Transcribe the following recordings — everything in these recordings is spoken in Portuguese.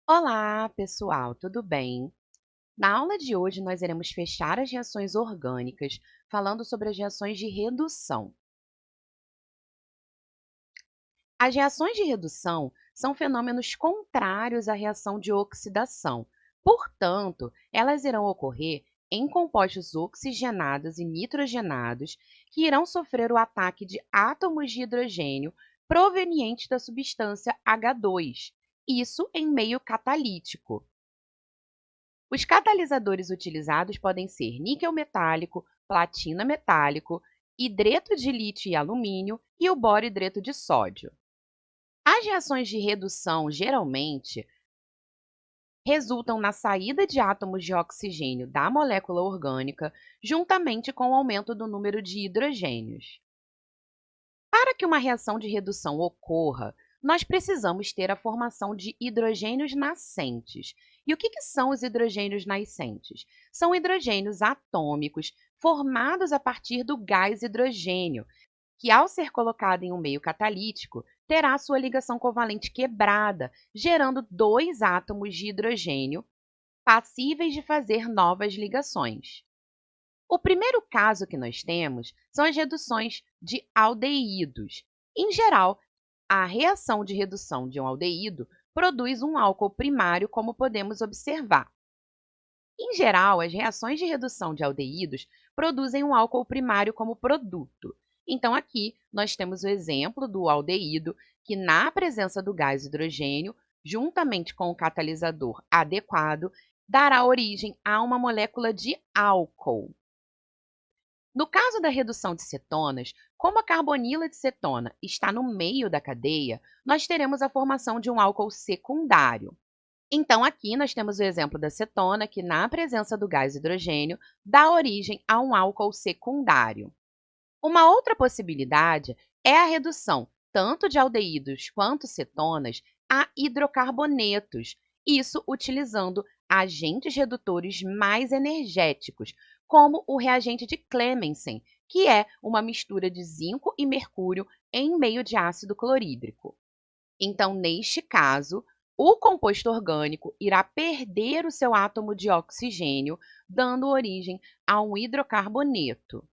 Olá, pessoal, tudo bem? Na aula de hoje, nós iremos fechar as reações orgânicas, falando sobre as reações de redução. As reações de redução são fenômenos contrários à reação de oxidação. Portanto, elas irão ocorrer em compostos oxigenados e nitrogenados que irão sofrer o ataque de átomos de hidrogênio provenientes da substância H2, isso em meio catalítico. Os catalisadores utilizados podem ser níquel metálico, platina metálico, hidreto de lítio e alumínio e o boro-hidreto de sódio. As reações de redução, geralmente, resultam na saída de átomos de oxigênio da molécula orgânica, juntamente com o aumento do número de hidrogênios. Para que uma reação de redução ocorra, nós precisamos ter a formação de hidrogênios nascentes. E o que são os hidrogênios nascentes? São hidrogênios atômicos formados a partir do gás hidrogênio, que, ao ser colocado em um meio catalítico, terá sua ligação covalente quebrada, gerando dois átomos de hidrogênio passíveis de fazer novas ligações. O primeiro caso que nós temos são as reduções de aldeídos. Em geral, a reação de redução de um aldeído produz um álcool primário, como podemos observar. Em geral, as reações de redução de aldeídos produzem um álcool primário como produto. Então, aqui nós temos o exemplo do aldeído, que, na presença do gás hidrogênio, juntamente com o catalisador adequado, dará origem a uma molécula de álcool. No caso da redução de cetonas, como a carbonila de cetona está no meio da cadeia, nós teremos a formação de um álcool secundário. Então, aqui nós temos o exemplo da cetona, que, na presença do gás hidrogênio, dá origem a um álcool secundário. Uma outra possibilidade é a redução tanto de aldeídos quanto cetonas a hidrocarbonetos, isso utilizando agentes redutores mais energéticos, como o reagente de Clemmensen, que é uma mistura de zinco e mercúrio em meio de ácido clorídrico. Então, neste caso, o composto orgânico irá perder o seu átomo de oxigênio, dando origem a um hidrocarboneto.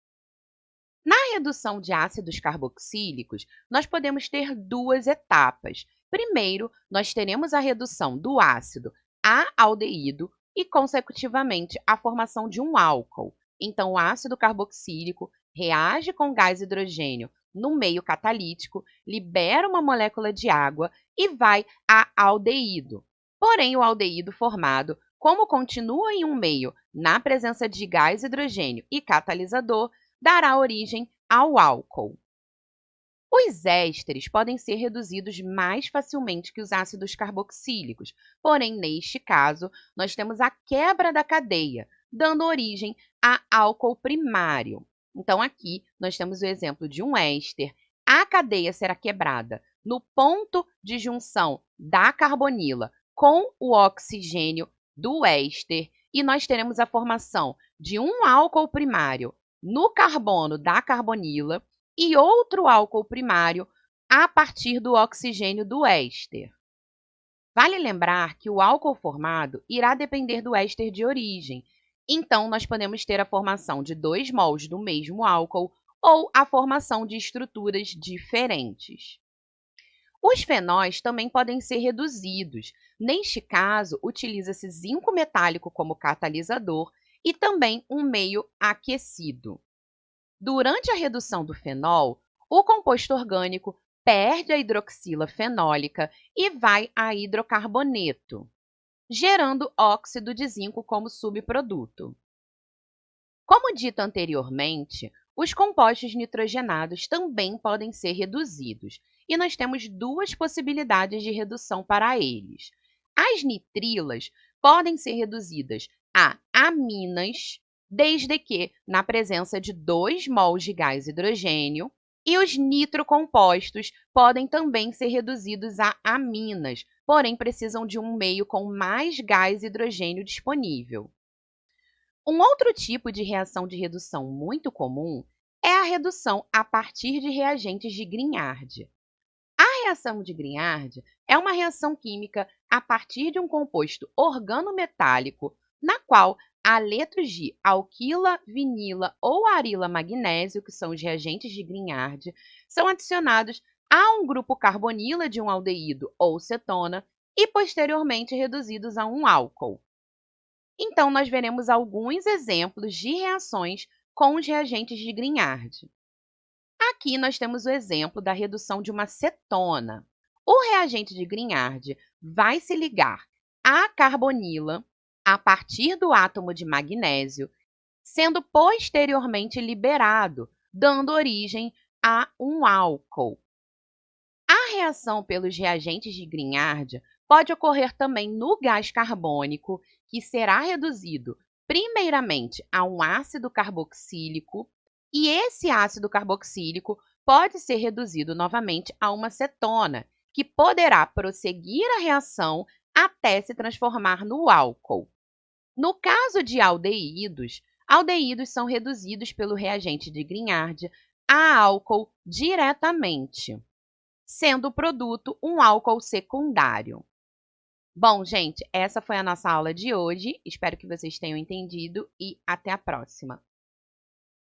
Na redução de ácidos carboxílicos, nós podemos ter duas etapas. Primeiro, nós teremos a redução do ácido a aldeído e, consecutivamente, a formação de um álcool. Então, o ácido carboxílico reage com gás hidrogênio no meio catalítico, libera uma molécula de água e vai a aldeído. Porém, o aldeído formado, como continua em um meio na presença de gás hidrogênio e catalisador, dará origem ao álcool. Os ésteres podem ser reduzidos mais facilmente que os ácidos carboxílicos, porém, neste caso, nós temos a quebra da cadeia, dando origem a álcool primário. Então, aqui nós temos o exemplo de um éster. A cadeia será quebrada no ponto de junção da carbonila com o oxigênio do éster e nós teremos a formação de um álcool primário no carbono da carbonila e outro álcool primário a partir do oxigênio do éster. Vale lembrar que o álcool formado irá depender do éster de origem. Então, nós podemos ter a formação de 2 mols do mesmo álcool ou a formação de estruturas diferentes. Os fenóis também podem ser reduzidos. Neste caso, utiliza-se zinco metálico como catalisador e também um meio aquecido. Durante a redução do fenol, o composto orgânico perde a hidroxila fenólica e vai a hidrocarboneto, gerando óxido de zinco como subproduto. Como dito anteriormente, os compostos nitrogenados também podem ser reduzidos, e nós temos duas possibilidades de redução para eles. As nitrilas podem ser reduzidas a aminas, desde que na presença de 2 mols de gás hidrogênio, e os nitrocompostos podem também ser reduzidos a aminas, porém precisam de um meio com mais gás hidrogênio disponível. Um outro tipo de reação de redução muito comum é a redução a partir de reagentes de Grignard. A reação de Grignard é uma reação química a partir de um composto organometálico, na qual haletos de alquila, vinila ou arila magnésio, que são os reagentes de Grignard, são adicionados a um grupo carbonila de um aldeído ou cetona e posteriormente reduzidos a um álcool. Então, nós veremos alguns exemplos de reações com os reagentes de Grignard. Aqui nós temos o exemplo da redução de uma cetona. O reagente de Grignard vai se ligar à carbonila a partir do átomo de magnésio, sendo posteriormente liberado, dando origem a um álcool. A reação pelos reagentes de Grignard pode ocorrer também no gás carbônico, que será reduzido primeiramente a um ácido carboxílico, e esse ácido carboxílico pode ser reduzido novamente a uma cetona, que poderá prosseguir a reação até se transformar no álcool. No caso de aldeídos, aldeídos são reduzidos pelo reagente de Grignard a álcool diretamente, sendo o produto um álcool secundário. Bom, gente, essa foi a nossa aula de hoje. Espero que vocês tenham entendido e até a próxima.